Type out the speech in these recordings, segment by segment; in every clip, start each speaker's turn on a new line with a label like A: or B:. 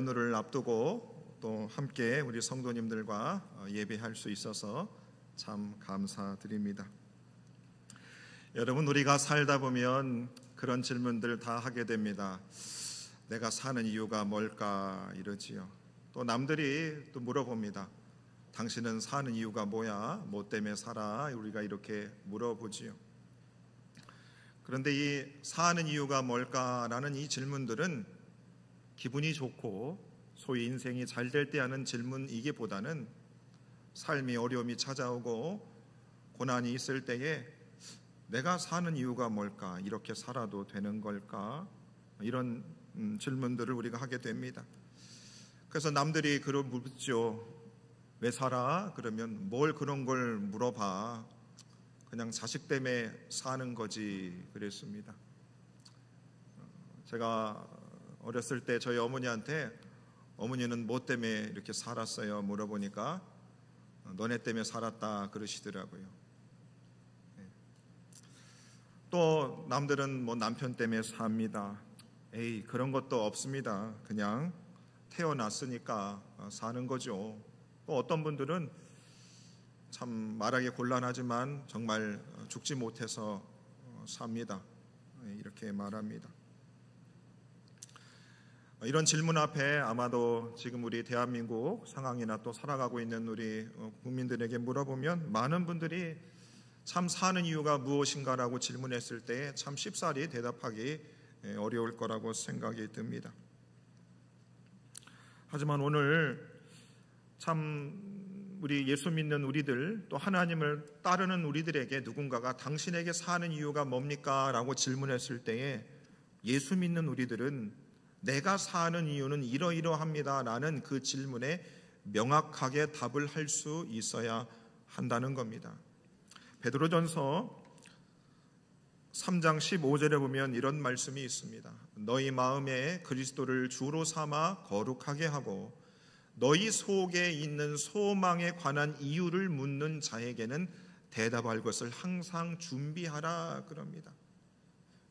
A: 연휴를 앞두고 또 함께 우리 성도님들과 예배할 수 있어서 참 감사드립니다. 여러분, 우리가 살다 보면 그런 질문들 다 하게 됩니다. 내가 사는 이유가 뭘까 이러지요. 또 남들이 또 물어봅니다. 당신은 사는 이유가 뭐야? 뭐 때문에 살아? 우리가 이렇게 물어보지요. 그런데 이 사는 이유가 뭘까라는 이 질문들은 기분이 좋고 소위 인생이 잘 될 때 하는 질문이기보다는 삶이 어려움이 찾아오고 고난이 있을 때에 내가 사는 이유가 뭘까? 이렇게 살아도 되는 걸까? 이런 질문들을 우리가 하게 됩니다. 그래서 남들이 그걸 묻죠. 왜 살아? 그러면 뭘 그런 걸 물어봐. 그냥 자식 때문에 사는 거지 그랬습니다. 제가 어렸을 때 저희 어머니한테 어머니는 뭐 때문에 이렇게 살았어요? 물어보니까 너네 때문에 살았다 그러시더라고요. 또 남들은 뭐 남편 때문에 삽니다. 에이, 그런 것도 없습니다. 그냥 태어났으니까 사는 거죠. 또 어떤 분들은 참 말하기 곤란하지만 정말 죽지 못해서 삽니다. 이렇게 말합니다. 이런 질문 앞에 아마도 지금 우리 대한민국 상황이나 또 살아가고 있는 우리 국민들에게 물어보면 많은 분들이 참 사는 이유가 무엇인가라고 질문했을 때 참 쉽사리 대답하기 어려울 거라고 생각이 듭니다. 하지만 오늘 참 우리 예수 믿는 우리들 또 하나님을 따르는 우리들에게 누군가가 당신에게 사는 이유가 뭡니까? 라고 질문했을 때에 예수 믿는 우리들은 내가 사는 이유는 이러이러합니다 라는 그 질문에 명확하게 답을 할 수 있어야 한다는 겁니다. 베드로전서 3장 15절에 보면 이런 말씀이 있습니다. 너희 마음에 그리스도를 주로 삼아 거룩하게 하고 너희 속에 있는 소망에 관한 이유를 묻는 자에게는 대답할 것을 항상 준비하라 그럽니다.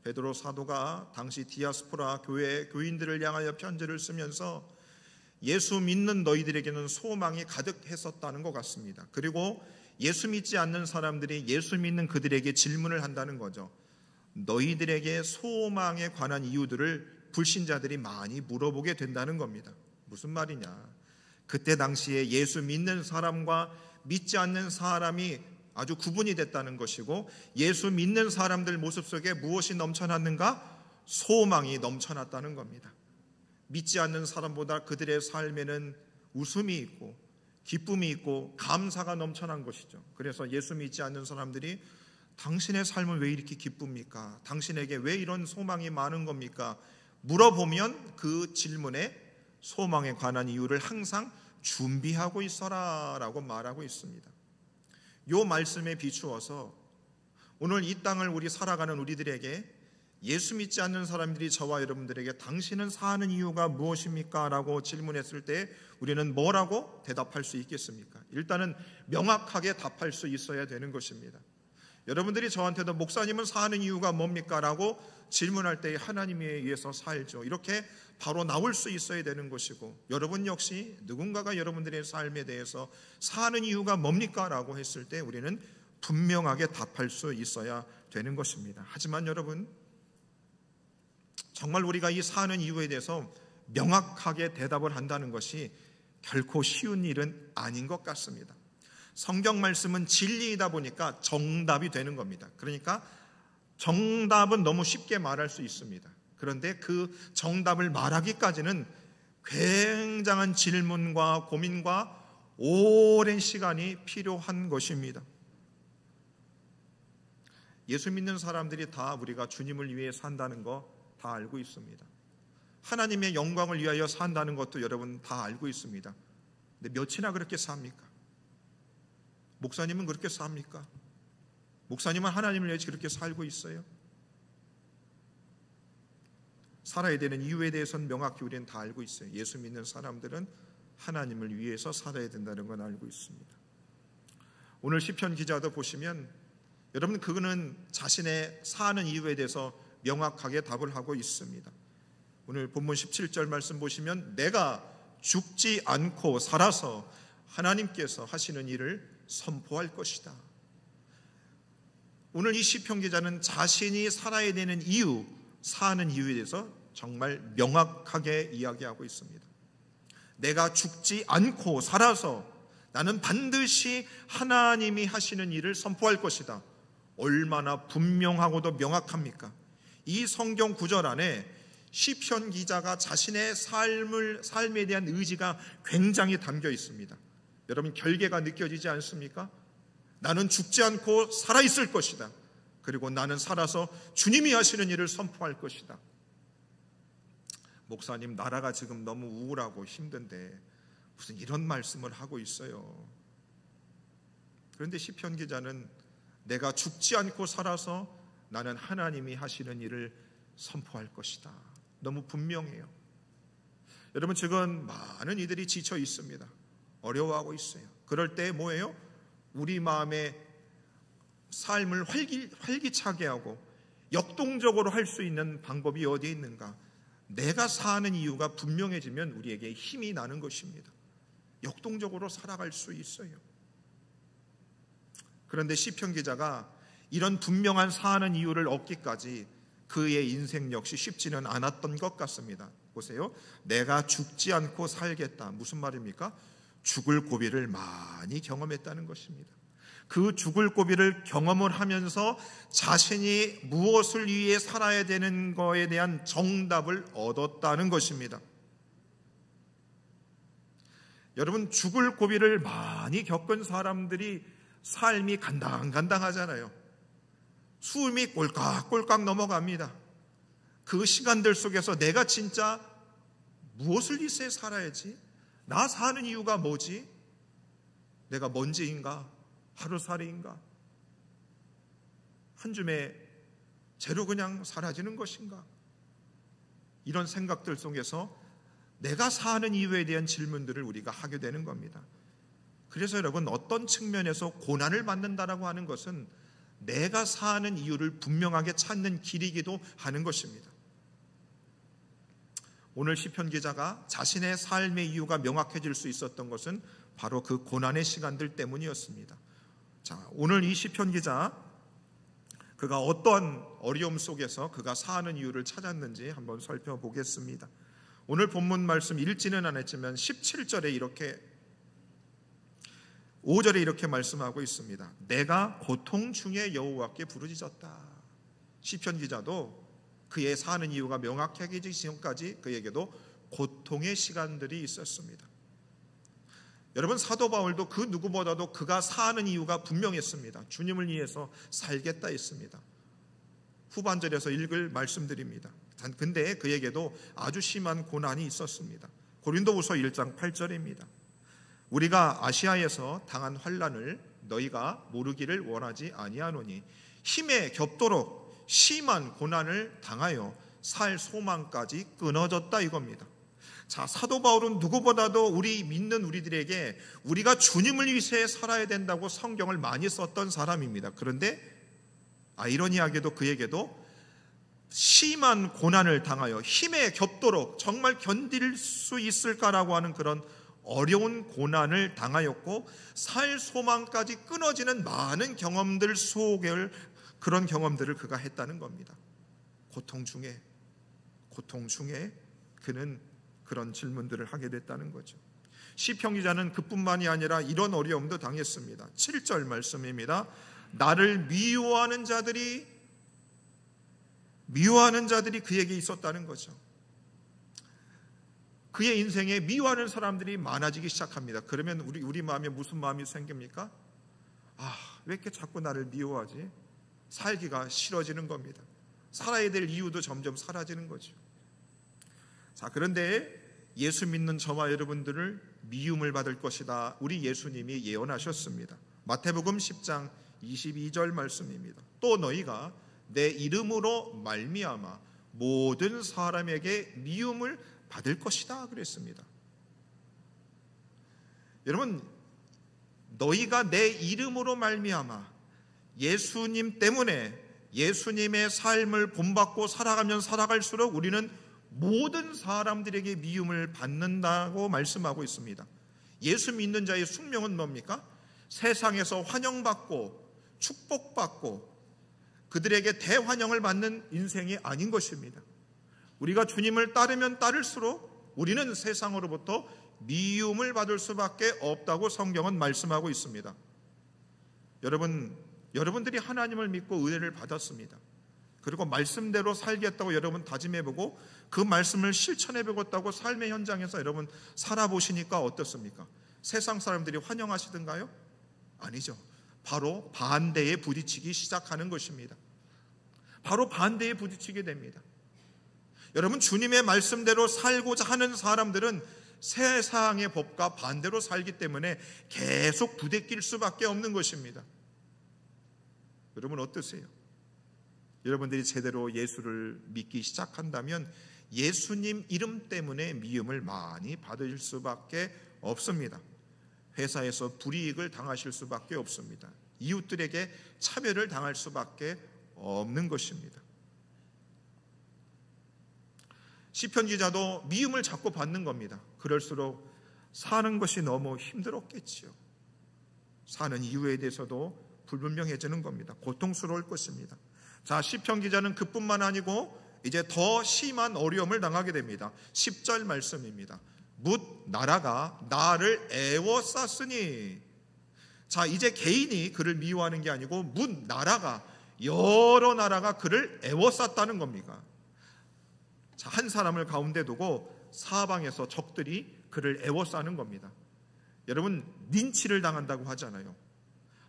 A: 베드로 사도가 당시 디아스포라 교회 교인들을 향하여 편지를 쓰면서 예수 믿는 너희들에게는 소망이 가득했었다는 것 같습니다. 그리고 예수 믿지 않는 사람들이 예수 믿는 그들에게 질문을 한다는 거죠. 너희들에게 소망에 관한 이유들을 불신자들이 많이 물어보게 된다는 겁니다. 무슨 말이냐? 그때 당시에 예수 믿는 사람과 믿지 않는 사람이 아주 구분이 됐다는 것이고 예수 믿는 사람들 모습 속에 무엇이 넘쳐났는가? 소망이 넘쳐났다는 겁니다. 믿지 않는 사람보다 그들의 삶에는 웃음이 있고 기쁨이 있고 감사가 넘쳐난 것이죠. 그래서 예수 믿지 않는 사람들이 당신의 삶은 왜 이렇게 기쁩니까? 당신에게 왜 이런 소망이 많은 겁니까? 물어보면 그 질문에 소망에 관한 이유를 항상 준비하고 있어라 라고 말하고 있습니다. 이 말씀에 비추어서 오늘 이 땅을 우리 살아가는 우리들에게 예수 믿지 않는 사람들이 저와 여러분들에게 당신은 사는 이유가 무엇입니까? 라고 질문했을 때 우리는 뭐라고 대답할 수 있겠습니까? 일단은 명확하게 답할 수 있어야 되는 것입니다. 여러분들이 저한테도 목사님은 사는 이유가 뭡니까? 라고 질문할 때 하나님에 의해서 살죠. 이렇게 바로 나올 수 있어야 되는 것이고 여러분 역시 누군가가 여러분들의 삶에 대해서 사는 이유가 뭡니까? 라고 했을 때 우리는 분명하게 답할 수 있어야 되는 것입니다. 하지만 여러분 정말 우리가 이 사는 이유에 대해서 명확하게 대답을 한다는 것이 결코 쉬운 일은 아닌 것 같습니다. 성경 말씀은 진리이다 보니까 정답이 되는 겁니다. 그러니까 정답은 너무 쉽게 말할 수 있습니다. 그런데 그 정답을 말하기까지는 굉장한 질문과 고민과 오랜 시간이 필요한 것입니다. 예수 믿는 사람들이 다 우리가 주님을 위해 산다는 거 다 알고 있습니다. 하나님의 영광을 위하여 산다는 것도 여러분 다 알고 있습니다. 근데 몇이나 그렇게 삽니까? 목사님은 그렇게 삽니까? 목사님은 하나님을 위해 그렇게 살고 있어요? 살아야 되는 이유에 대해서는 명확히 우리는 다 알고 있어요. 예수 믿는 사람들은 하나님을 위해서 살아야 된다는 건 알고 있습니다. 오늘 시편 기자도 보시면 여러분 그는 자신의 사는 이유에 대해서 명확하게 답을 하고 있습니다. 오늘 본문 17절 말씀 보시면 내가 죽지 않고 살아서 하나님께서 하시는 일을 선포할 것이다. 오늘 이 시편 기자는 자신이 살아야 되는 이유, 사는 이유에 대해서 정말 명확하게 이야기하고 있습니다. 내가 죽지 않고 살아서 나는 반드시 하나님이 하시는 일을 선포할 것이다. 얼마나 분명하고도 명확합니까? 이 성경 구절 안에 시편 기자가 자신의 삶에 대한 의지가 굉장히 담겨 있습니다. 여러분, 결계가 느껴지지 않습니까? 나는 죽지 않고 살아있을 것이다. 그리고 나는 살아서 주님이 하시는 일을 선포할 것이다. 목사님, 나라가 지금 너무 우울하고 힘든데 무슨 이런 말씀을 하고 있어요. 그런데 시편 기자는 내가 죽지 않고 살아서 나는 하나님이 하시는 일을 선포할 것이다. 너무 분명해요. 여러분, 지금 많은 이들이 지쳐 있습니다. 어려워하고 있어요. 그럴 때 뭐예요? 우리 마음의 삶을 활기차게 하고 역동적으로 할 수 있는 방법이 어디에 있는가? 내가 사는 이유가 분명해지면 우리에게 힘이 나는 것입니다. 역동적으로 살아갈 수 있어요. 그런데 시편 기자가 이런 분명한 사는 이유를 얻기까지 그의 인생 역시 쉽지는 않았던 것 같습니다. 보세요. 내가 죽지 않고 살겠다. 무슨 말입니까? 죽을 고비를 많이 경험했다는 것입니다. 그 죽을 고비를 경험을 하면서 자신이 무엇을 위해 살아야 되는 거에 대한 정답을 얻었다는 것입니다. 여러분, 죽을 고비를 많이 겪은 사람들이 삶이 간당간당하잖아요. 숨이 꼴깍꼴깍 넘어갑니다. 그 시간들 속에서 내가 진짜 무엇을 위해 살아야지? 나 사는 이유가 뭐지? 내가 먼지인가? 하루살이인가? 한 줌의 재로 그냥 사라지는 것인가? 이런 생각들 속에서 내가 사는 이유에 대한 질문들을 우리가 하게 되는 겁니다. 그래서 여러분, 어떤 측면에서 고난을 받는다라고 하는 것은 내가 사는 이유를 분명하게 찾는 길이기도 하는 것입니다. 오늘 시편 기자가 자신의 삶의 이유가 명확해질 수 있었던 것은 바로 그 고난의 시간들 때문이었습니다. 자, 오늘 이 시편 기자, 그가 어떤 어려움 속에서 그가 사는 이유를 찾았는지 한번 살펴보겠습니다. 오늘 본문 말씀 읽지는 않았지만 17절에 이렇게 5절에 이렇게 말씀하고 있습니다. 내가 고통 중에 여호와께 부르짖었다. 시편 기자도 그의 사는 이유가 명확해지기 전까지 그에게도 고통의 시간들이 있었습니다. 여러분, 사도 바울도 그 누구보다도 그가 사는 이유가 분명했습니다. 주님을 위해서 살겠다 했습니다. 후반절에서 읽을 말씀드립니다. 근데 그에게도 아주 심한 고난이 있었습니다. 고린도후서 1장 8절입니다. 우리가 아시아에서 당한 환난을 너희가 모르기를 원하지 아니하노니 힘에 겹도록 심한 고난을 당하여 살 소망까지 끊어졌다 이겁니다. 자, 사도 바울은 누구보다도 우리 믿는 우리들에게 우리가 주님을 위해 살아야 된다고 성경을 많이 썼던 사람입니다. 그런데 아이러니하게도 그에게도 심한 고난을 당하여 힘에 겹도록 정말 견딜 수 있을까라고 하는 그런 어려운 고난을 당하였고 살 소망까지 끊어지는 많은 경험들 속에 그런 경험들을 그가 했다는 겁니다. 고통 중에 그는 그런 질문들을 하게 됐다는 거죠. 시편 기자는 그뿐만이 아니라 이런 어려움도 당했습니다. 7절 말씀입니다. 나를 미워하는 자들이 그에게 있었다는 거죠. 그의 인생에 미워하는 사람들이 많아지기 시작합니다. 그러면 우리 마음에 무슨 마음이 생깁니까? 왜 이렇게 자꾸 나를 미워하지? 살기가 싫어지는 겁니다. 살아야 될 이유도 점점 사라지는 거죠. 자, 그런데 예수 믿는 저와 여러분들을 미움을 받을 것이다. 우리 예수님이 예언하셨습니다. 마태복음 10장 22절 말씀입니다. 또 너희가 내 이름으로 말미암아 모든 사람에게 미움을 받을 것이다 그랬습니다. 여러분, 너희가 내 이름으로 말미암아 예수님 때문에 예수님의 삶을 본받고 살아가면 살아갈수록 우리는 모든 사람들에게 미움을 받는다고 말씀하고 있습니다. 예수 믿는 자의 숙명은 뭡니까? 세상에서 환영받고 축복받고 그들에게 대환영을 받는 인생이 아닌 것입니다. 우리가 주님을 따르면 따를수록 우리는 세상으로부터 미움을 받을 수밖에 없다고 성경은 말씀하고 있습니다. 여러분들이 하나님을 믿고 은혜를 받았습니다. 그리고 말씀대로 살겠다고 여러분 다짐해보고 그 말씀을 실천해보겠다고 삶의 현장에서 여러분 살아보시니까 어떻습니까? 세상 사람들이 환영하시던가요? 아니죠. 바로 반대에 부딪히기 시작하는 것입니다. 바로 반대에 부딪히게 됩니다. 여러분, 주님의 말씀대로 살고자 하는 사람들은 세상의 법과 반대로 살기 때문에 계속 부대낄 수밖에 없는 것입니다. 여러분 어떠세요? 여러분들이 제대로 예수를 믿기 시작한다면 예수님 이름 때문에 미움을 많이 받으실 수밖에 없습니다. 회사에서 불이익을 당하실 수밖에 없습니다. 이웃들에게 차별을 당할 수밖에 없는 것입니다. 시편 기자도 미움을 자꾸 받는 겁니다. 그럴수록 사는 것이 너무 힘들었겠지요. 사는 이유에 대해서도 불분명해지는 겁니다. 고통스러울 것입니다. 자, 시편 기자는 그뿐만 아니고 이제 더 심한 어려움을 당하게 됩니다. 10절 말씀입니다. 뭇 나라가 나를 애워쌌으니. 자, 이제 개인이 그를 미워하는 게 아니고 뭇 나라가, 여러 나라가 그를 애워쌌다는 겁니다. 자, 한 사람을 가운데 두고 사방에서 적들이 그를 애워싸는 겁니다. 여러분, 린치를 당한다고 하잖아요.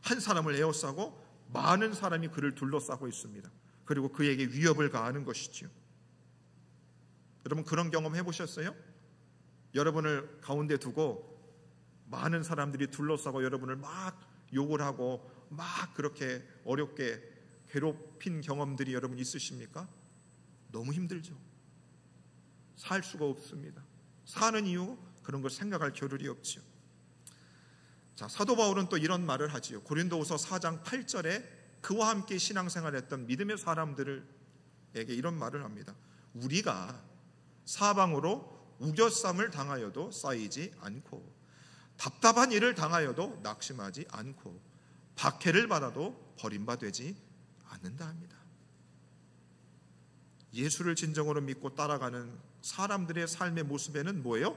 A: 한 사람을 에워싸고 많은 사람이 그를 둘러싸고 있습니다. 그리고 그에게 위협을 가하는 것이지요. 여러분, 그런 경험 해보셨어요? 여러분을 가운데 두고 많은 사람들이 둘러싸고 여러분을 막 욕을 하고 막 그렇게 어렵게 괴롭힌 경험들이 여러분 있으십니까? 너무 힘들죠. 살 수가 없습니다. 사는 이유, 그런 걸 생각할 겨를이 없지요. 자, 사도 바울은 또 이런 말을 하지요. 고린도후서 4장 8절에 그와 함께 신앙생활했던 믿음의 사람들에게 이런 말을 합니다. 우리가 사방으로 우겨쌈을 당하여도 쌓이지 않고 답답한 일을 당하여도 낙심하지 않고 박해를 받아도 버림받지 않는다 합니다. 예수를 진정으로 믿고 따라가는 사람들의 삶의 모습에는 뭐예요?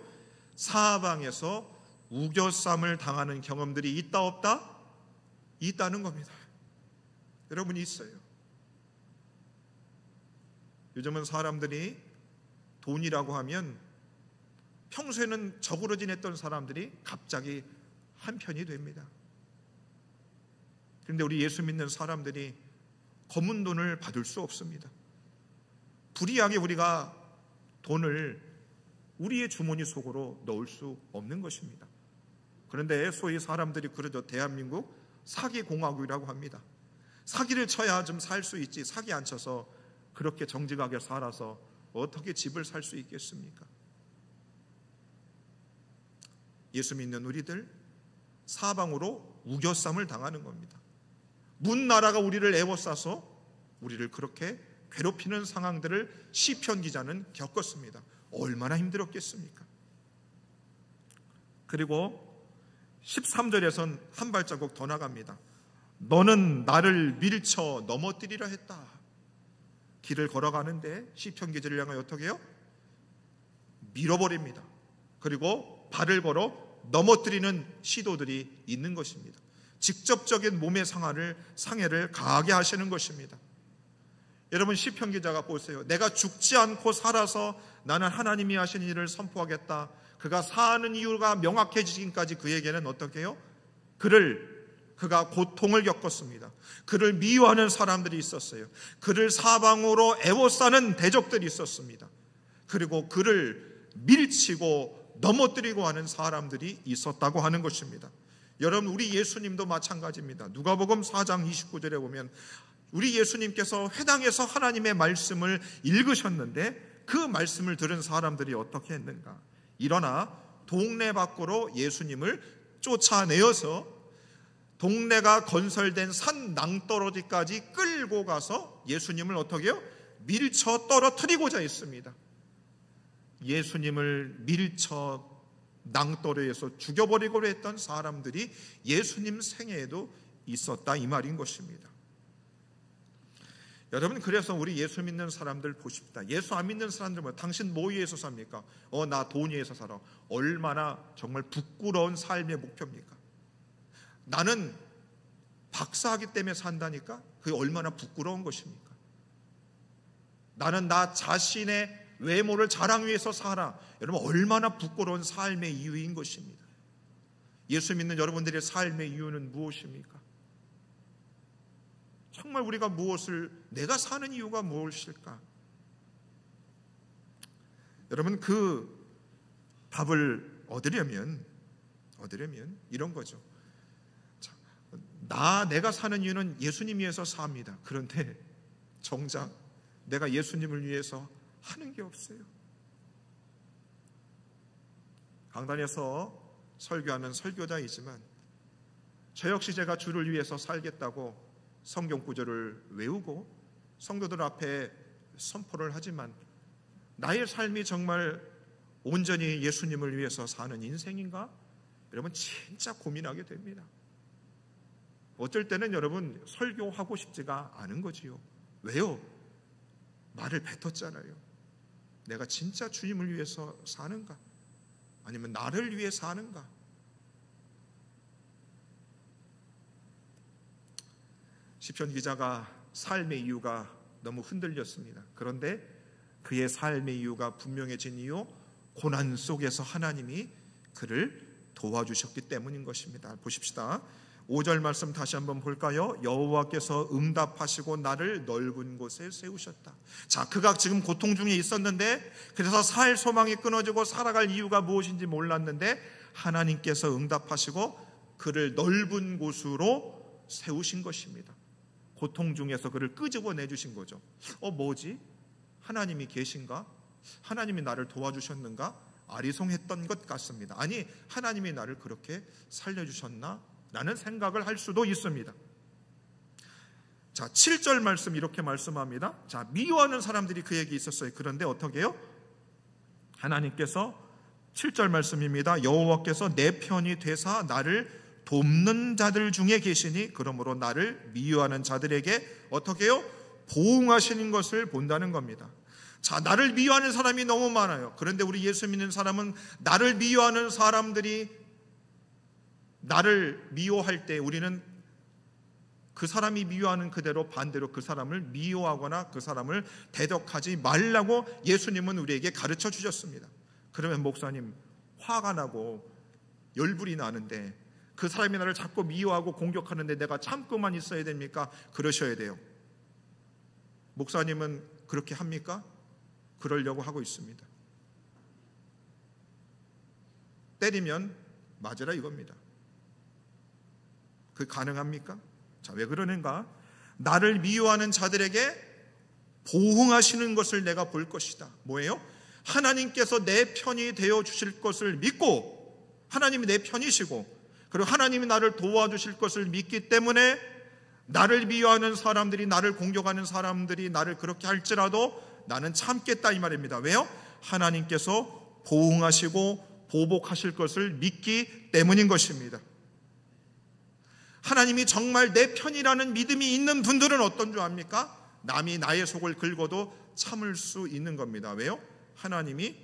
A: 사방에서 우겨쌈을 당하는 경험들이 있다 없다? 있다는 겁니다. 여러분이 있어요. 요즘은 사람들이 돈이라고 하면 평소에는 적으로 지냈던 사람들이 갑자기 한편이 됩니다. 그런데 우리 예수 믿는 사람들이 검은 돈을 받을 수 없습니다. 불이하게 우리가 돈을 우리의 주머니 속으로 넣을 수 없는 것입니다. 그런데 소위 사람들이 그러죠. 대한민국 사기공화국이라고 합니다. 사기를 쳐야 좀 살 수 있지, 사기 안 쳐서 그렇게 정직하게 살아서 어떻게 집을 살 수 있겠습니까? 예수 믿는 우리들 사방으로 우겨쌈을 당하는 겁니다. 문 나라가 우리를 애워싸서 우리를 그렇게 괴롭히는 상황들을 시편 기자는 겪었습니다. 얼마나 힘들었겠습니까? 그리고 13절에선 한 발자국 더 나갑니다. 너는 나를 밀쳐 넘어뜨리려 했다. 길을 걸어가는데 시편 기자를 향하여 어떻게 해요? 밀어버립니다. 그리고 발을 걸어 넘어뜨리는 시도들이 있는 것입니다. 직접적인 몸의 상해를 가하게 하시는 것입니다. 여러분, 시편 기자가 보세요. 내가 죽지 않고 살아서 나는 하나님이 하신 일을 선포하겠다. 그가 사는 이유가 명확해지기까지 그에게는 어떻게 해요? 그가 고통을 겪었습니다. 그를 미워하는 사람들이 있었어요. 그를 사방으로 애워싸는 대적들이 있었습니다. 그리고 그를 밀치고 넘어뜨리고 하는 사람들이 있었다고 하는 것입니다. 여러분, 우리 예수님도 마찬가지입니다. 누가복음 4장 29절에 보면 우리 예수님께서 회당에서 하나님의 말씀을 읽으셨는데 그 말씀을 들은 사람들이 어떻게 했는가? 일어나 동네 밖으로 예수님을 쫓아내어서 동네가 건설된 산 낭떠러지까지 끌고 가서 예수님을 어떻게 해요? 밀쳐 떨어뜨리고자 했습니다. 예수님을 밀쳐 낭떠러에서 죽여버리고자 했던 사람들이 예수님 생애에도 있었다, 이 말인 것입니다. 여러분, 그래서 우리 예수 믿는 사람들 보십시다. 예수 안 믿는 사람들 뭐, 당신 뭐 위해서 삽니까? 나 돈 위해서 살아. 얼마나 정말 부끄러운 삶의 목표입니까? 나는 박사하기 때문에 산다니까? 그게 얼마나 부끄러운 것입니까? 나는 나 자신의 외모를 자랑 위해서 살아. 여러분, 얼마나 부끄러운 삶의 이유인 것입니다. 예수 믿는 여러분들의 삶의 이유는 무엇입니까? 정말 우리가 내가 사는 이유가 무엇일까? 여러분, 그 답을 얻으려면 이런 거죠. 내가 사는 이유는 예수님 위해서 삽니다. 그런데 정작 내가 예수님을 위해서 하는 게 없어요. 강단에서 설교하는 설교자이지만 저 역시 제가 주를 위해서 살겠다고 성경 구절을 외우고 성도들 앞에 선포를 하지만 나의 삶이 정말 온전히 예수님을 위해서 사는 인생인가? 여러분, 진짜 고민하게 됩니다. 어쩔 때는 여러분, 설교하고 싶지가 않은 거지요. 왜요? 말을 뱉었잖아요. 내가 진짜 주님을 위해서 사는가? 아니면 나를 위해 사는가? 시편 기자가 삶의 이유가 너무 흔들렸습니다. 그런데 그의 삶의 이유가 분명해진 이유, 고난 속에서 하나님이 그를 도와주셨기 때문인 것입니다. 보십시다. 5절 말씀 다시 한번 볼까요? 여호와께서 응답하시고 나를 넓은 곳에 세우셨다. 자, 그가 지금 고통 중에 있었는데, 그래서 살 소망이 끊어지고 살아갈 이유가 무엇인지 몰랐는데 하나님께서 응답하시고 그를 넓은 곳으로 세우신 것입니다. 고통 중에서 그를 끄집어내 주신 거죠. 뭐지? 하나님이 계신가? 하나님이 나를 도와주셨는가? 아리송했던 것 같습니다. 아니, 하나님이 나를 그렇게 살려주셨나? 라는 생각을 할 수도 있습니다. 자, 7절 말씀 이렇게 말씀합니다. 자, 미워하는 사람들이 그에게 있었어요. 그런데 어떻게 해요? 하나님께서 7절 말씀입니다. 여호와께서 내 편이 되사 나를 돕는 자들 중에 계시니 그러므로 나를 미워하는 자들에게 어떻게 해요? 보응하시는 것을 본다는 겁니다. 자, 나를 미워하는 사람이 너무 많아요. 그런데 우리 예수 믿는 사람은 나를 미워하는 사람들이 나를 미워할 때 우리는 그 사람이 미워하는 그대로 반대로 그 사람을 미워하거나 그 사람을 대적하지 말라고 예수님은 우리에게 가르쳐 주셨습니다. 그러면 목사님, 화가 나고 열불이 나는데 그 사람이 나를 자꾸 미워하고 공격하는데 내가 참고만 있어야 됩니까? 그러셔야 돼요. 목사님은 그렇게 합니까? 그러려고 하고 있습니다. 때리면 맞으라 이겁니다. 그 가능합니까? 자, 왜 그러는가? 나를 미워하는 자들에게 보응하시는 것을 내가 볼 것이다. 뭐예요? 하나님께서 내 편이 되어 주실 것을 믿고, 하나님이 내 편이시고, 그리고 하나님이 나를 도와주실 것을 믿기 때문에 나를 미워하는 사람들이, 나를 공격하는 사람들이 나를 그렇게 할지라도 나는 참겠다 이 말입니다. 왜요? 하나님께서 보응하시고 보복하실 것을 믿기 때문인 것입니다. 하나님이 정말 내 편이라는 믿음이 있는 분들은 어떤 줄 압니까? 남이 나의 속을 긁어도 참을 수 있는 겁니다. 왜요? 하나님이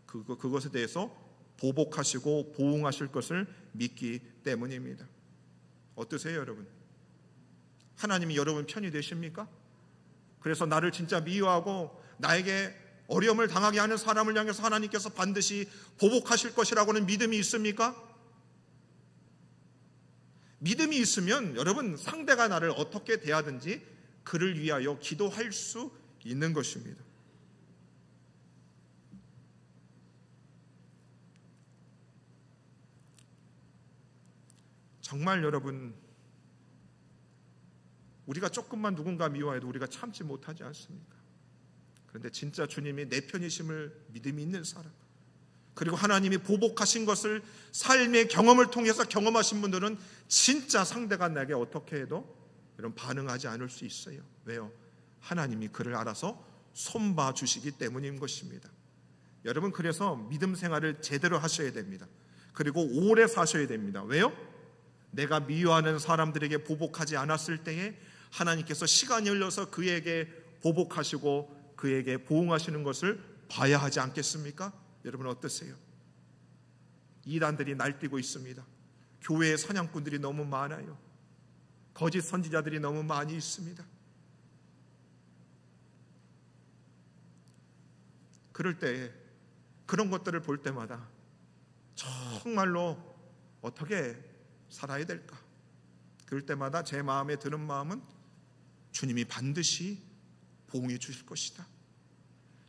A: 그것에 대해서 보복하시고 보응하실 것을 믿기 때문입니다. 어떠세요, 여러분? 하나님이 여러분 편이 되십니까? 그래서 나를 진짜 미워하고 나에게 어려움을 당하게 하는 사람을 향해서 하나님께서 반드시 보복하실 것이라고는 믿음이 있습니까? 믿음이 있으면 여러분, 상대가 나를 어떻게 대하든지 그를 위하여 기도할 수 있는 것입니다. 정말 여러분, 우리가 조금만 누군가 미워해도 우리가 참지 못하지 않습니까? 그런데 진짜 주님이 내 편이심을 믿음이 있는 사람, 그리고 하나님이 보복하신 것을 삶의 경험을 통해서 경험하신 분들은 진짜 상대가 나에게 어떻게 해도 이런 반응하지 않을 수 있어요. 왜요? 하나님이 그를 알아서 손봐 주시기 때문인 것입니다. 여러분, 그래서 믿음 생활을 제대로 하셔야 됩니다. 그리고 오래 사셔야 됩니다. 왜요? 내가 미워하는 사람들에게 보복하지 않았을 때에 하나님께서 시간이 흘러서 그에게 보복하시고 그에게 보응하시는 것을 봐야 하지 않겠습니까? 여러분 어떠세요? 이단들이 날뛰고 있습니다. 교회에 사냥꾼들이 너무 많아요. 거짓 선지자들이 너무 많이 있습니다. 그럴 때 그런 것들을 볼 때마다 정말로 어떻게 살아야 될까? 그럴 때마다 제 마음에 드는 마음은 주님이 반드시 보응해 주실 것이다.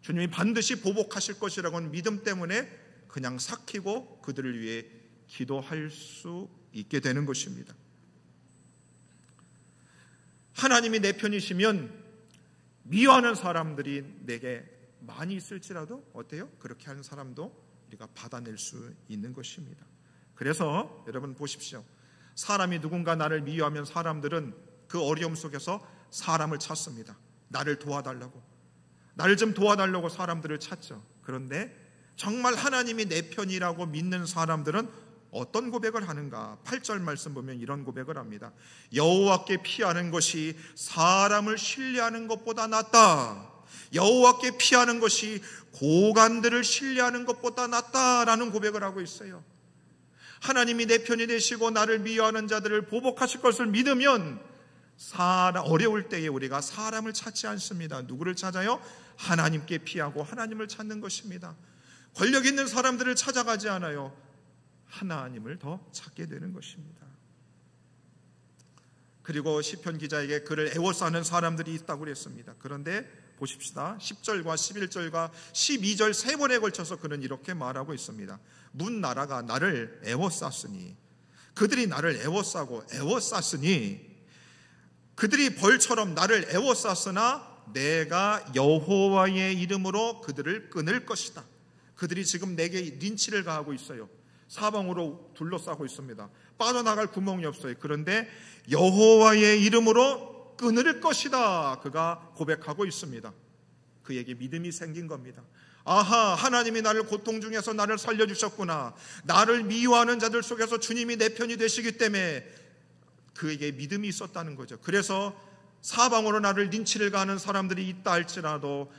A: 주님이 반드시 보복하실 것이라고는 믿음 때문에 그냥 삭히고 그들을 위해 기도할 수 있게 되는 것입니다. 하나님이 내 편이시면 미워하는 사람들이 내게 많이 있을지라도 어때요? 그렇게 하는 사람도 우리가 받아낼 수 있는 것입니다. 그래서 여러분 보십시오. 사람이 누군가 나를 미워하면 사람들은 그 어려움 속에서 사람을 찾습니다. 나를 도와달라고, 나를 좀 도와달라고 사람들을 찾죠. 그런데 정말 하나님이 내 편이라고 믿는 사람들은 어떤 고백을 하는가? 8절 말씀 보면 이런 고백을 합니다. 여호와께 피하는 것이 사람을 신뢰하는 것보다 낫다. 여호와께 피하는 것이 고관들을 신뢰하는 것보다 낫다라는 고백을 하고 있어요. 하나님이 내 편이 되시고 나를 미워하는 자들을 보복하실 것을 믿으면 어려울 때에 우리가 사람을 찾지 않습니다. 누구를 찾아요? 하나님께 피하고 하나님을 찾는 것입니다. 권력 있는 사람들을 찾아가지 않아요. 하나님을 더 찾게 되는 것입니다. 그리고 시편 기자에게 그를 애워싸는 사람들이 있다고 그랬습니다. 그런데 보십시다. 10절과 11절과 12절 세 번에 걸쳐서 그는 이렇게 말하고 있습니다. 문 나라가 나를 애워쌌으니, 그들이 나를 애워쌌으니 그들이 벌처럼 나를 애워쌌으나 내가 여호와의 이름으로 그들을 끊을 것이다. 그들이 지금 내게 린치를 가하고 있어요. 사방으로 둘러싸고 있습니다. 빠져나갈 구멍이 없어요. 그런데 여호와의 이름으로 끊을 것이다. 그가 고백하고 있습니다. 그에게 믿음이 생긴 겁니다. 아하, 하나님이 나를 고통 중에서 나를 살려주셨구나. 나를 미워하는 자들 속에서 주님이 내 편이 되시기 때문에 그에게 믿음이 있었다는 거죠. 그래서 사방으로 나를 린치를 가하는 사람들이 있다 할지라도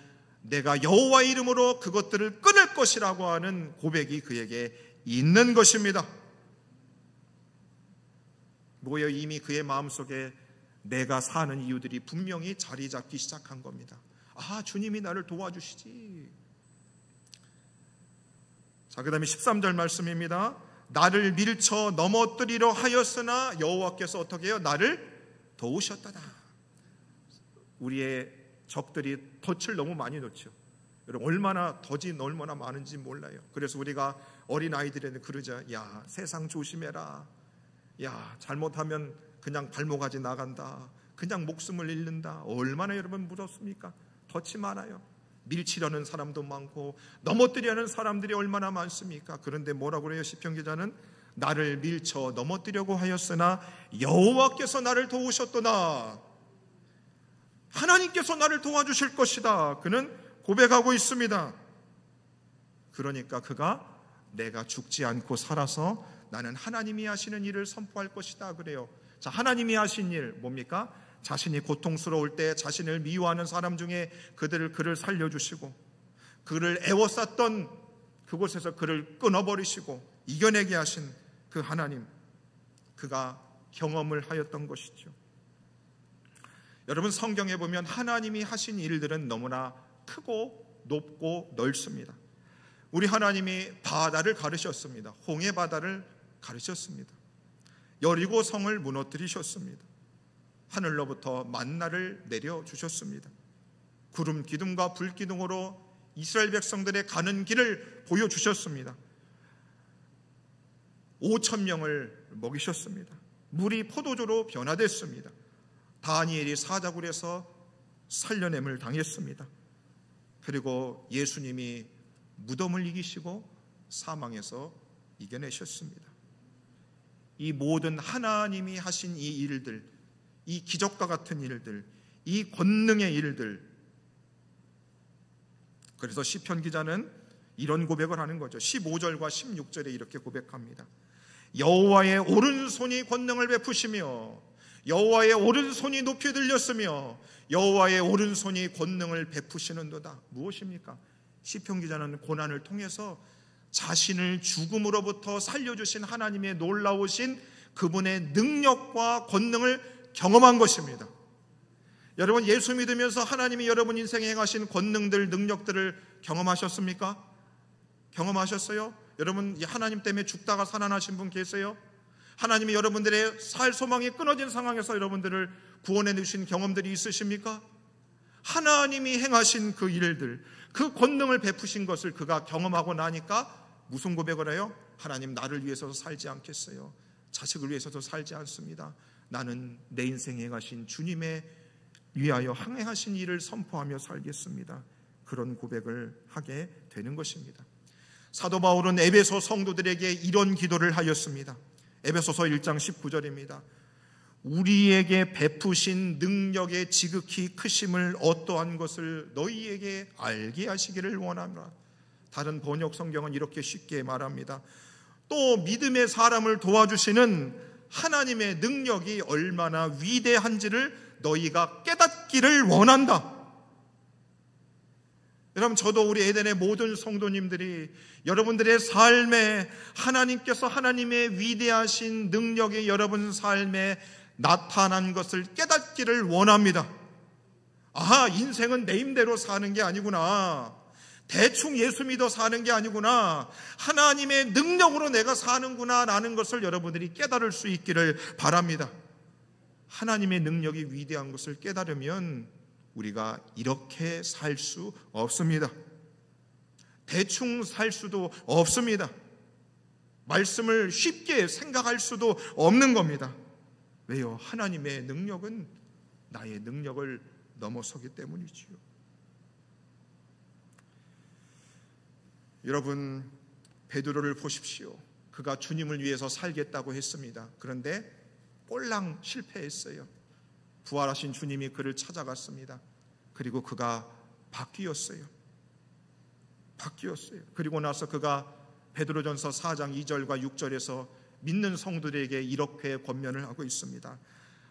A: 내가 여호와의 이름으로 그것들을 끊을 것이라고 하는 고백이 그에게 있는 것입니다. 뭐예요? 이미 그의 마음속에 내가 사는 이유들이 분명히 자리 잡기 시작한 겁니다. 아, 주님이 나를 도와주시지. 자, 그 다음에 13절 말씀입니다. 나를 밀쳐 넘어뜨리려 하였으나 여호와께서 어떻게 해요? 나를 도우셨다다. 우리의 적들이 덫을 너무 많이 놓죠. 여러분, 얼마나 덫이 얼마나 많은지 몰라요. 그래서 우리가 어린아이들에게 그러자. 야, 세상 조심해라. 야, 잘못하면 그냥 발목아지 나간다. 그냥 목숨을 잃는다. 얼마나 여러분 무섭습니까? 덫이 많아요. 밀치려는 사람도 많고 넘어뜨리려는 사람들이 얼마나 많습니까? 그런데 뭐라고 그래요? 시편 기자는 나를 밀쳐 넘어뜨려고 하였으나 여호와께서 나를 도우셨도다. 하나님께서 나를 도와주실 것이다. 그는 고백하고 있습니다. 그러니까 그가 내가 죽지 않고 살아서 나는 하나님이 하시는 일을 선포할 것이다 그래요. 자, 하나님이 하신 일 뭡니까? 자신이 고통스러울 때 자신을 미워하는 사람 중에 그를 살려주시고 그를 애워쌌던 그곳에서 그를 끊어버리시고 이겨내게 하신 그 하나님, 그가 경험을 하였던 것이죠. 여러분, 성경에 보면 하나님이 하신 일들은 너무나 크고 높고 넓습니다. 우리 하나님이 바다를 가르셨습니다. 홍해 바다를 가르셨습니다. 여리고 성을 무너뜨리셨습니다. 하늘로부터 만나를 내려주셨습니다. 구름 기둥과 불 기둥으로 이스라엘 백성들의 가는 길을 보여주셨습니다. 5,000명을 먹이셨습니다. 물이 포도주로 변화됐습니다. 다니엘이 사자굴에서 살려냄을 당했습니다. 그리고 예수님이 무덤을 이기시고 사망에서 이겨내셨습니다. 이 모든 하나님이 하신 이 일들, 이 기적과 같은 일들, 이 권능의 일들, 그래서 시편 기자는 이런 고백을 하는 거죠. 15절과 16절에 이렇게 고백합니다. 여호와의 오른손이 권능을 베푸시며 여호와의 오른손이 높이 들렸으며 여호와의 오른손이 권능을 베푸시는도다. 무엇입니까? 시편 기자는 고난을 통해서 자신을 죽음으로부터 살려주신 하나님의 놀라우신 그분의 능력과 권능을 경험한 것입니다. 여러분, 예수 믿으면서 하나님이 여러분 인생에 행하신 권능들, 능력들을 경험하셨습니까? 경험하셨어요? 여러분, 하나님 때문에 죽다가 살아나신 분 계세요? 하나님이 여러분들의 살 소망이 끊어진 상황에서 여러분들을 구원해 주신 경험들이 있으십니까? 하나님이 행하신 그 일들, 그 권능을 베푸신 것을 그가 경험하고 나니까 무슨 고백을 해요? 하나님, 나를 위해서 살지 않겠어요. 자식을 위해서도 살지 않습니다. 나는 내 인생에 행하신 주님의 위하여 항해하신 일을 선포하며 살겠습니다. 그런 고백을 하게 되는 것입니다. 사도 바울은 에베소 성도들에게 이런 기도를 하였습니다. 에베소서 1장 19절입니다. 우리에게 베푸신 능력의 지극히 크심을 어떠한 것을 너희에게 알게 하시기를 원합니다. 다른 번역 성경은 이렇게 쉽게 말합니다. 또 믿음의 사람을 도와주시는 하나님의 능력이 얼마나 위대한지를 너희가 깨닫기를 원한다. 여러분, 저도 우리 에덴의 모든 성도님들이 여러분들의 삶에 하나님께서 하나님의 위대하신 능력이 여러분 삶에 나타난 것을 깨닫기를 원합니다. 아, 인생은 내 힘대로 사는 게 아니구나. 대충 예수 믿어 사는 게 아니구나. 하나님의 능력으로 내가 사는구나 라는 것을 여러분들이 깨달을 수 있기를 바랍니다. 하나님의 능력이 위대한 것을 깨달으면 우리가 이렇게 살 수 없습니다. 대충 살 수도 없습니다. 말씀을 쉽게 생각할 수도 없는 겁니다. 왜요? 하나님의 능력은 나의 능력을 넘어서기 때문이지요. 여러분, 베드로를 보십시오. 그가 주님을 위해서 살겠다고 했습니다. 그런데 꼴랑 실패했어요. 부활하신 주님이 그를 찾아갔습니다. 그리고 그가 바뀌었어요. 그리고 나서 그가 베드로전서 4장 2절과 6절에서 믿는 성도들에게 이렇게 권면을 하고 있습니다.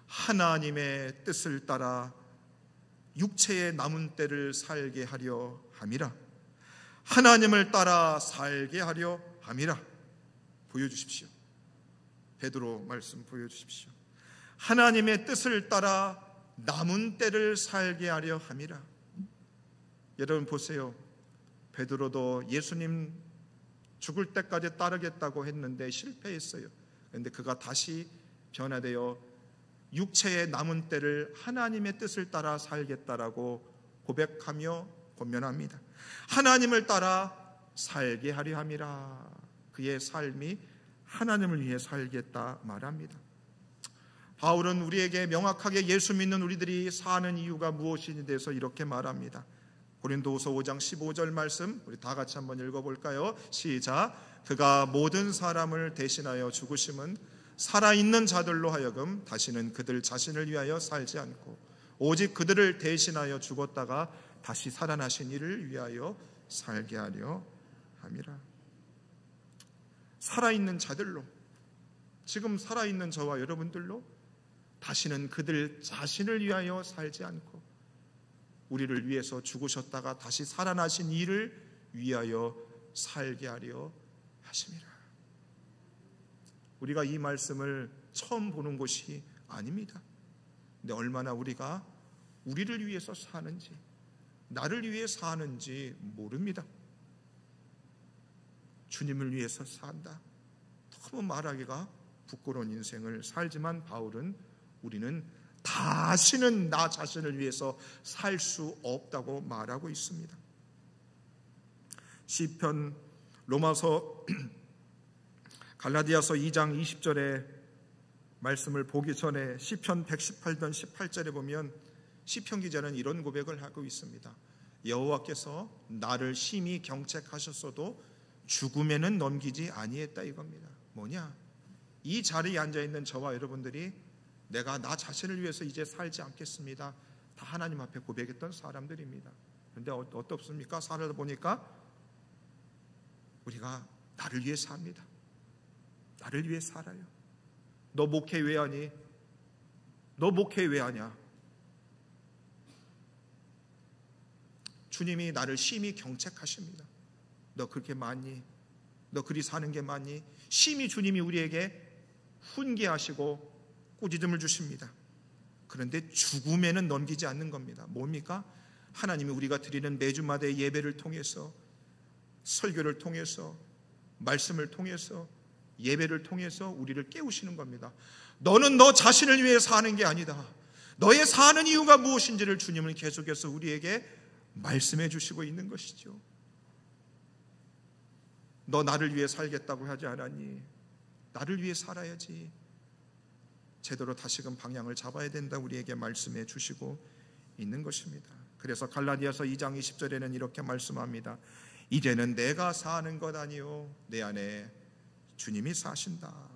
A: 하나님의 뜻을 따라 육체의 남은 때를 살게 하려 함이라. 하나님을 따라 살게 하려 함이라. 보여주십시오. 베드로 말씀 보여주십시오. 하나님의 뜻을 따라 남은 때를 살게 하려 함이라. 여러분 보세요. 베드로도 예수님 죽을 때까지 따르겠다고 했는데 실패했어요. 그런데 그가 다시 변화되어 육체의 남은 때를 하나님의 뜻을 따라 살겠다라고 고백하며 권면합니다. 하나님을 따라 살게 하려 함이라. 그의 삶이 하나님을 위해 살겠다 말합니다. 바울은 우리에게 명확하게 예수 믿는 우리들이 사는 이유가 무엇인지 대해서 이렇게 말합니다. 고린도후서 5장 15절 말씀 우리 다 같이 한번 읽어볼까요? 시작. 그가 모든 사람을 대신하여 죽으심은 살아있는 자들로 하여금 다시는 그들 자신을 위하여 살지 않고 오직 그들을 대신하여 죽었다가 다시 살아나신 이를 위하여 살게 하려 함이라. 살아있는 자들로, 지금 살아있는 저와 여러분들로 다시는 그들 자신을 위하여 살지 않고 우리를 위해서 죽으셨다가 다시 살아나신 이를 위하여 살게 하려 하심이라. 우리가 이 말씀을 처음 보는 것이 아닙니다. 근데 얼마나 우리가 우리를 위해서 사는지, 나를 위해 사는지 모릅니다. 주님을 위해서 산다. 너무 말하기가 부끄러운 인생을 살지만 바울은 우리는 다시는 나 자신을 위해서 살 수 없다고 말하고 있습니다. 시편 로마서 갈라디아서 2장 20절의 말씀을 보기 전에 시편 118편 18절에 보면 시편 기자는 이런 고백을 하고 있습니다. 여호와께서 나를 심히 경책하셨어도 죽음에는 넘기지 아니했다 이겁니다. 뭐냐? 이 자리에 앉아있는 저와 여러분들이 내가 나 자신을 위해서 이제 살지 않겠습니다. 다 하나님 앞에 고백했던 사람들입니다. 그런데 어떻습니까? 살아보니까 우리가 나를 위해 삽니다. 나를 위해 살아요. 너 목회 왜 하니? 너 목회 왜 하냐? 주님이 나를 심히 경책하십니다. 너 그렇게 많니? 너 그리 사는 게 많니? 심히 주님이 우리에게 훈계하시고 꾸짖음을 주십니다. 그런데 죽음에는 넘기지 않는 겁니다. 뭡니까? 하나님이 우리가 드리는 매주마다의 예배를 통해서, 설교를 통해서, 말씀을 통해서, 예배를 통해서 우리를 깨우시는 겁니다. 너는 너 자신을 위해 사는 게 아니다. 너의 사는 이유가 무엇인지를 주님은 계속해서 우리에게 말씀해 주시고 있는 것이죠. 너 나를 위해 살겠다고 하지 않았니? 나를 위해 살아야지. 제대로 다시금 방향을 잡아야 된다 우리에게 말씀해 주시고 있는 것입니다. 그래서 갈라디아서 2장 20절에는 이렇게 말씀합니다. 이제는 내가 사는 것 아니요 내 안에 주님이 사신다.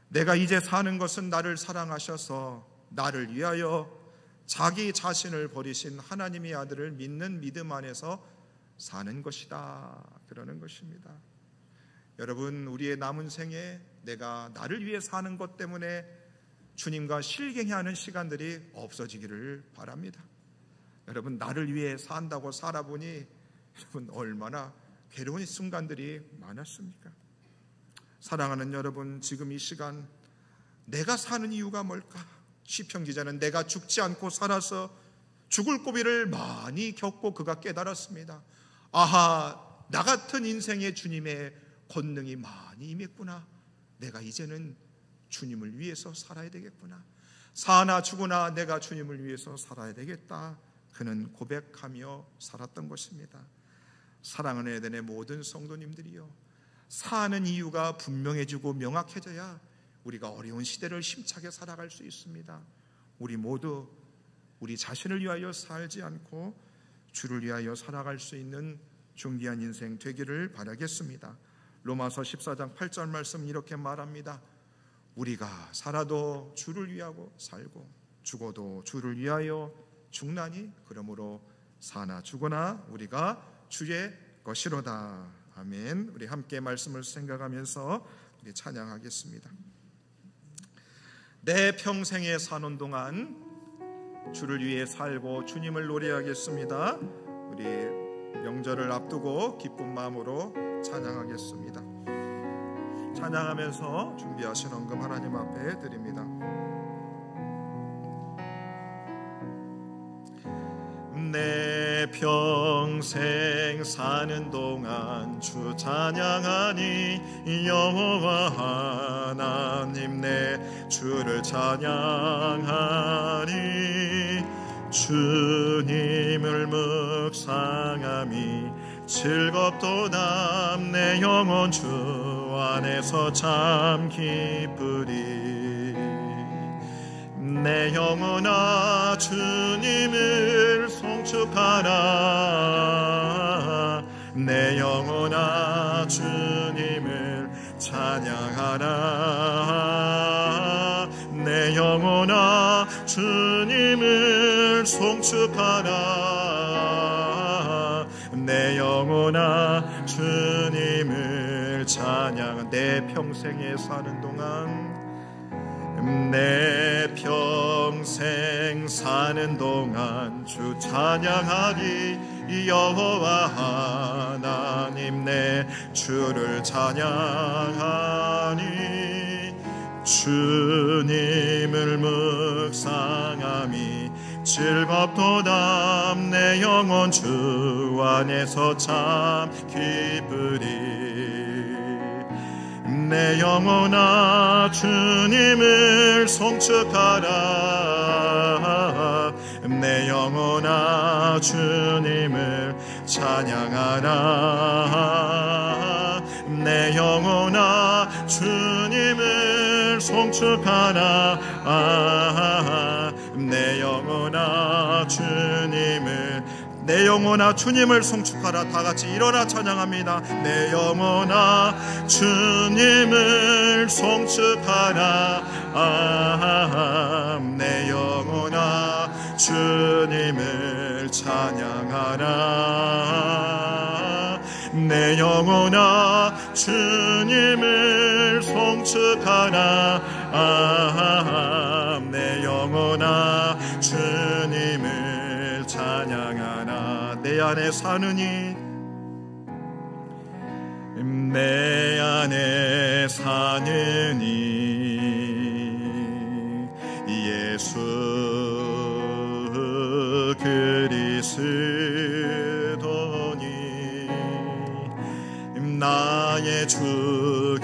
A: 내가 이제 사는 것은 나를 사랑하셔서 나를 위하여 자기 자신을 버리신 하나님의 아들을 믿는 믿음 안에서 사는 것이다. 그러는 것입니다. 여러분, 우리의 남은 생에 내가 나를 위해 사는 것 때문에 주님과 실갱해하는 시간들이 없어지기를 바랍니다. 여러분, 나를 위해 산다고 살아보니 여러분 얼마나 괴로운 순간들이 많았습니까? 사랑하는 여러분, 지금 이 시간 내가 사는 이유가 뭘까? 시편 기자는 내가 죽지 않고 살아서 죽을 고비를 많이 겪고 그가 깨달았습니다. 아하, 나 같은 인생에 주님의 권능이 많이 임했구나. 내가 이제는 주님을 위해서 살아야 되겠구나. 사나 죽으나 내가 주님을 위해서 살아야 되겠다. 그는 고백하며 살았던 것입니다. 사랑하는 에덴의 모든 성도님들이요, 사는 이유가 분명해지고 명확해져야 우리가 어려운 시대를 힘차게 살아갈 수 있습니다. 우리 모두 우리 자신을 위하여 살지 않고 주를 위하여 살아갈 수 있는 존귀한 인생 되기를 바라겠습니다. 로마서 14장 8절 말씀 이렇게 말합니다. 우리가 살아도 주를 위하고 살고 죽어도 주를 위하여 죽나니 그러므로 사나 죽으나 우리가 주의 것이로다. 아멘. 우리 함께 말씀을 생각하면서 우리 찬양하겠습니다. 내 평생에 사는 동안 주를 위해 살고 주님을 노래하겠습니다. 우리 명절을 앞두고 기쁜 마음으로 찬양하겠습니다. 찬양하면서 준비하신 헌금 하나님 앞에 드립니다. 내 평생 사는 동안 주 찬양하니 여호와 하나님 내 주를 찬양하니 주님을 묵상함이 즐겁도다. 내 영혼 주 안에서 참 기쁘리. 내 영혼아 주님을 송축하라. 내 영혼아 주님을 찬양하라. 내 영혼아 주님을 송축하라. 내 영혼아 주님을 찬양. 내 평생에 사는 동안 내 평생 사는 동안 주 찬양하리. 여호와 하나님 내 주를 찬양하니 주님을 묵상함이 즐겁도다. 내 영혼 주 안에서 참 기쁘리. 내 영혼아 주님을 송축하라. 내 영혼아 주님을 찬양하라. 내 영혼아 주님을 송축하라. 내 영혼아 주님을, 내 영혼아 주님을 송축하라. 다같이 일어나 찬양합니다. 내 영혼아 주님을 송축하라. 내 영혼아 주님을 찬양하라. 내 영혼아 주님을 송축하라. 내 영혼아 주님을 찬양하라. 내 안에 사느니 내 안에 사느니 예수 그리스도니 나의 주